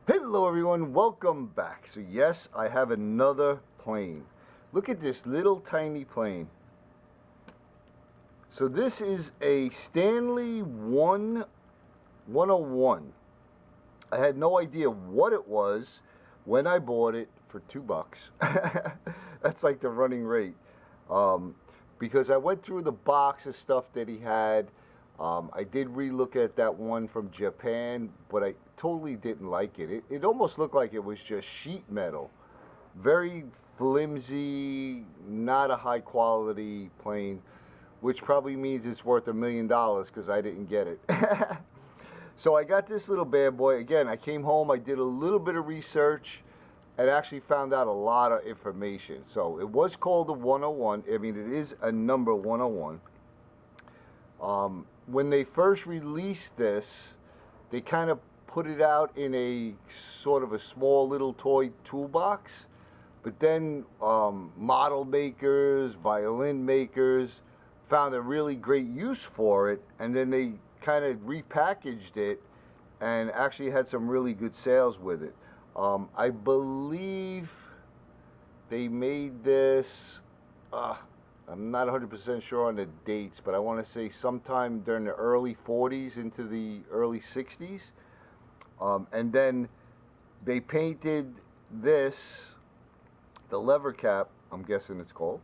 Hello everyone, welcome back. So yes, I have another plane. Look at this little tiny plane. So this is a Stanley101. I had no idea what it was when I bought it for $2. That's like the running rate. Because I went through the box of stuff that he had. I did relook at that one from Japan, but I totally didn't like it. It almost looked like it was just sheet metal. Very flimsy, not a high quality plane, which probably means it's worth $1 million because I didn't get it. So I got this little bad boy. Again, I came home, I did a little bit of research, and actually found out a lot of information. So it was called a 101. I mean, it is a number 101. When they first released this, they kind of put it out in a sort of a small little toy toolbox. But then model makers, violin makers found a really great use for it, and then they kind of repackaged it and actually had some really good sales with it. I believe they made this, I'm not 100% sure on the dates, but I want to say sometime during the early 40s into the early 60s. And then they painted this, the lever cap, I'm guessing it's called,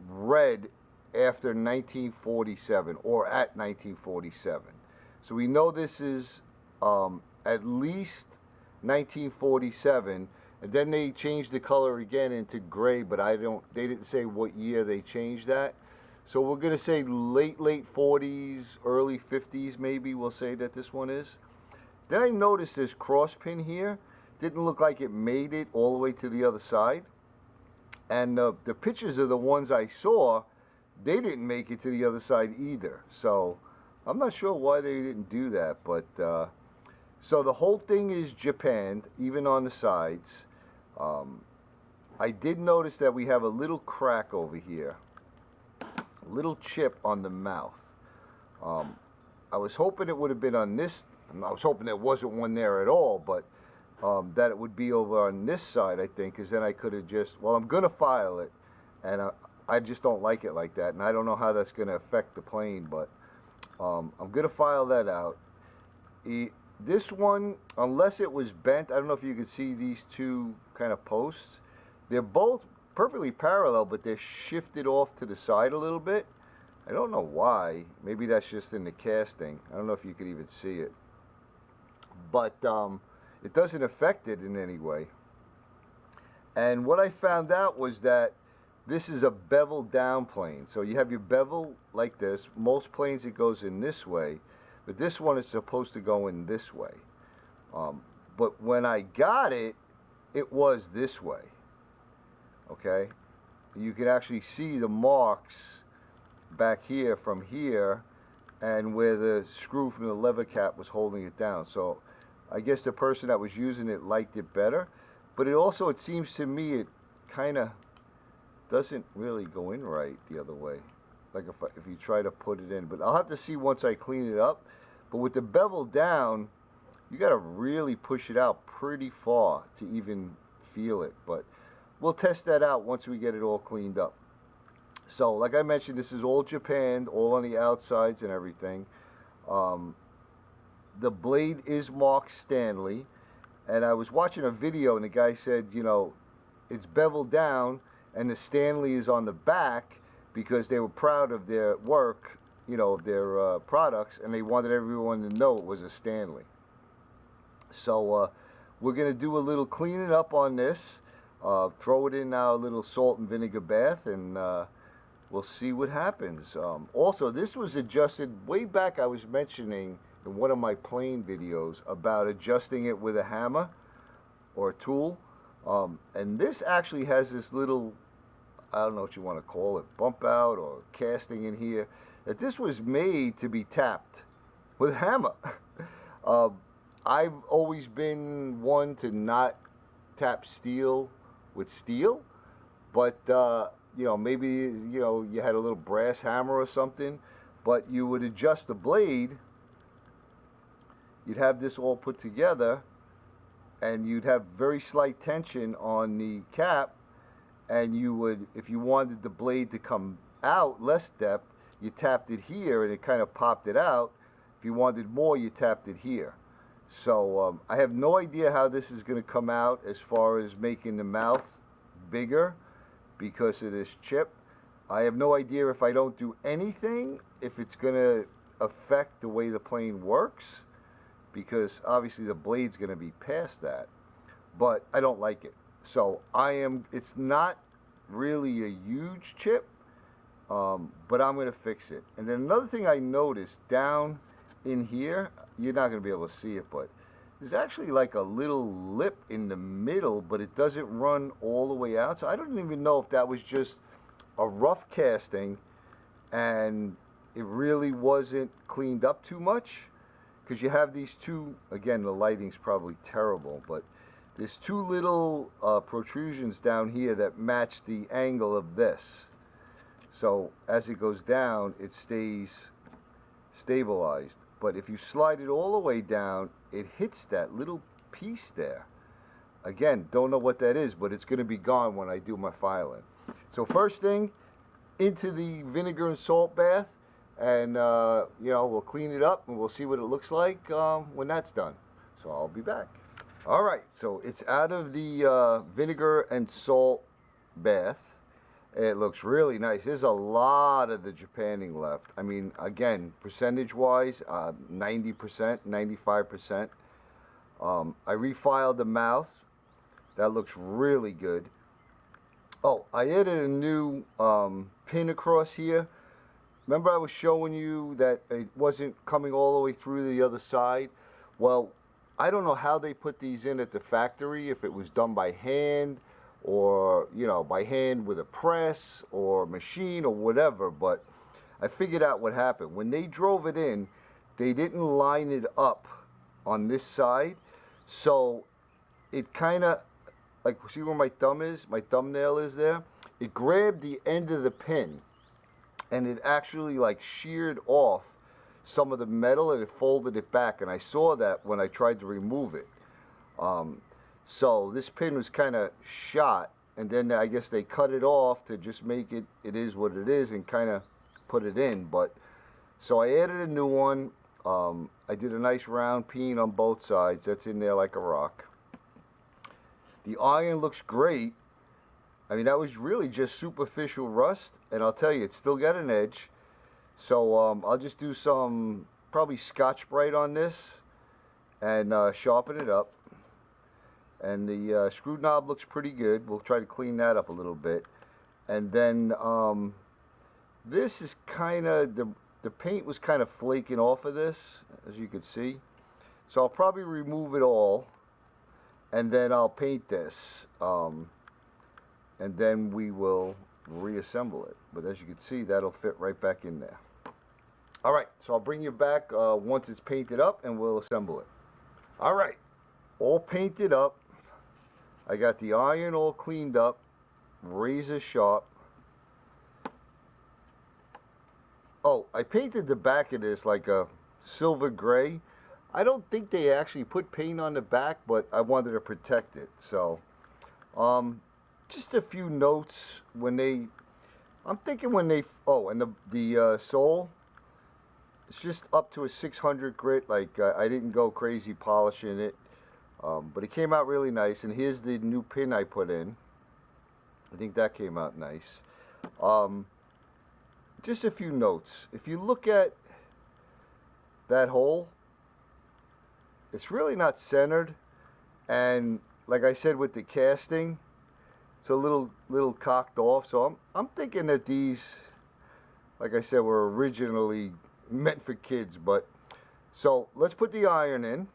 red after 1947 or at 1947. So we know this is at least 1947. And then they changed the color again into gray, but they didn't say what year they changed that. So we're going to say late 40s, early 50s maybe we'll say that this one is. Then I noticed this cross pin here. Didn't look like it made it all the way to the other side. And the pictures of the ones I saw, they didn't make it to the other side either. So I'm not sure why they didn't do that, but so the whole thing is japanned, even on the sides. I did notice that we have a little crack over here, a little chip on the mouth. I was hoping it would have been on this. I was hoping there wasn't one there at all, but that it would be over on this side, I think, because then I could have just, well, I'm going to file it, and I just don't like it like that, and I don't know how that's going to affect the plane, but I'm going to file that out. This one, unless it was bent, I don't know if you could see these two kind of posts. They're both perfectly parallel, but they're shifted off to the side a little bit. I don't know why. Maybe that's just in the casting. I don't know if you could even see it. But it doesn't affect it in any way. And what I found out was that this is a beveled down plane. So you have your bevel like this. Most planes it goes in this way. But this one is supposed to go in this way. But when I got it, it was this way. Okay? You can actually see the marks back here from here and where the screw from the lever cap was holding it down. So I guess the person that was using it liked it better. But it seems to me it kind of doesn't really go in right the other way. Like if you try to put it in. But I'll have to see once I clean it up. But with the bevel down, you got to really push it out pretty far to even feel it. But we'll test that out once we get it all cleaned up. So like I mentioned, this is all japanned, all on the outsides and everything. The blade is marked Stanley. And I was watching a video and the guy said, you know, it's beveled down and the Stanley is on the back because they were proud of their work, you know, their products, and they wanted everyone to know it was a Stanley. So we're going to do a little cleaning up on this, throw it in our little salt and vinegar bath, and we'll see what happens. Also, this was adjusted way back. I was mentioning in one of my plane videos about adjusting it with a hammer or a tool. And this actually has this little, I don't know what you want to call it, bump out or casting in here, that this was made to be tapped with a hammer. I've always been one to not tap steel with steel, but you know, maybe you know, you had a little brass hammer or something. but you would adjust the blade. You'd have this all put together, and you'd have very slight tension on the cap, and you would, if you wanted the blade to come out less depth, you tapped it here and it kind of popped it out. If you wanted more, you tapped it here. So I have no idea how this is going to come out as far as making the mouth bigger because of this chip. I have no idea if I don't do anything, if it's going to affect the way the plane works, because obviously the blade's going to be past that. But I don't like it. So it's not really a huge chip, but I'm going to fix it. And then another thing I noticed down in here, you're not going to be able to see it, but there's actually like a little lip in the middle, but it doesn't run all the way out. So I don't even know if that was just a rough casting and it really wasn't cleaned up too much, because you have these two, again, the lighting's probably terrible, but there's two little protrusions down here that match the angle of this. So as it goes down, it stays stabilized. But if you slide it all the way down, it hits that little piece there. Again, don't know what that is, but it's going to be gone when I do my filing. So first thing, into the vinegar and salt bath, and you know, we'll clean it up and we'll see what it looks like when that's done. So I'll be back. All right, so it's out of the vinegar and salt bath. It looks really nice. There's a lot of the Japanning left. I mean, again, percentage-wise, 90%, 95%. I refiled the mouth. That looks really good. Oh, I added a new pin across here. Remember I was showing you that it wasn't coming all the way through the other side? Well, I don't know how they put these in at the factory, if it was done by hand, or, you know, by hand with a press or machine or whatever, but I figured out what happened. When they drove it in, they didn't line it up on this side, so it kind of, like, see where my thumb is? My thumbnail is there? It grabbed the end of the pin, and it actually, like, sheared off some of the metal, and it folded it back, and I saw that when I tried to remove it. So this pin was kind of shot, and then I guess they cut it off to just make it, it is what it is, and kind of put it in. But so I added a new one. I did a nice round peen on both sides. That's in there like a rock. The iron looks great. I mean, that was really just superficial rust, and I'll tell you, it's still got an edge. So I'll just do some probably Scotch-Brite on this and sharpen it up. And the screw knob looks pretty good. We'll try to clean that up a little bit. And then this is kind of, the paint was kind of flaking off of this, as you can see. So I'll probably remove it all, and then I'll paint this. And then we will reassemble it. But as you can see, that'll fit right back in there. All right, so I'll bring you back once it's painted up, and we'll assemble it. All right, all painted up. I got the iron all cleaned up, razor sharp. Oh, I painted the back of this like a silver gray. I don't think they actually put paint on the back, but I wanted to protect it. So, just a few notes when they, I'm thinking when they, oh, and the sole, it's just up to a 600 grit. Like, I didn't go crazy polishing it. But it came out really nice, and here's the new pin I put in. I think that came out nice. Just a few notes. If you look at that hole, it's really not centered, and like I said with the casting, it's a little cocked off. So I'm thinking that these, like I said, were originally meant for kids. But so let's put the iron in.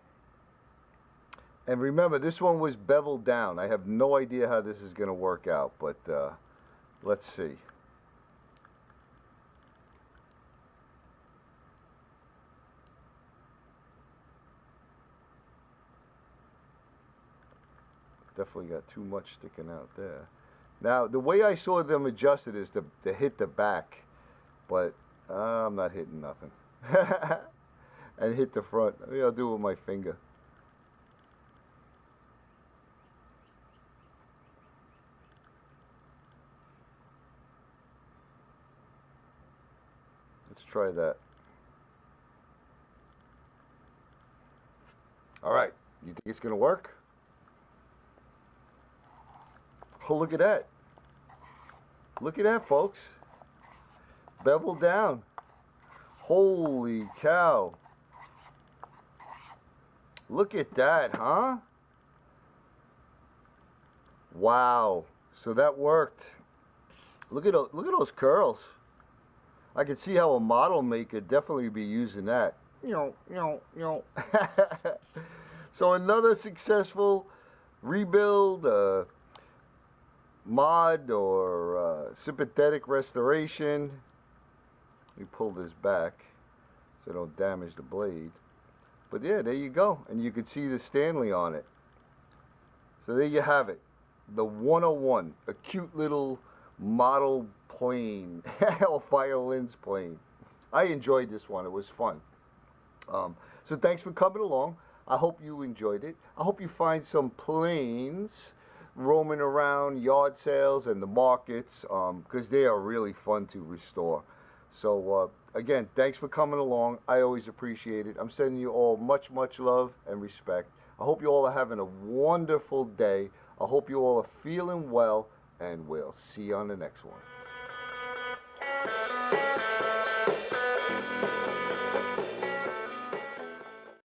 And remember, this one was beveled down. I have no idea how this is going to work out, but let's see. Definitely got too much sticking out there. Now, the way I saw them adjusted is to hit the back, but I'm not hitting nothing. And hit the front. Maybe I'll do it with my finger. Let's try that. All right. You think it's going to work? Oh, look at that. Look at that, folks. Bevel down. Holy cow. Look at that, huh? Wow. So that worked. Look at those curls. I can see how a model maker definitely be using that. So another successful rebuild, mod, or sympathetic restoration. Let me pull this back so I don't damage the blade. But yeah, there you go. And you can see the Stanley on it. So there you have it. The 101. A cute little model plane. Or Fire-Lynn's plane. I enjoyed this one. It was fun. So thanks for coming along. I hope you enjoyed it. I hope you find some planes roaming around yard sales and the markets, because they are really fun to restore. So again, thanks for coming along. I always appreciate it. I'm sending you all much, much love and respect. I hope you all are having a wonderful day. I hope you all are feeling well, and we'll see you on the next one.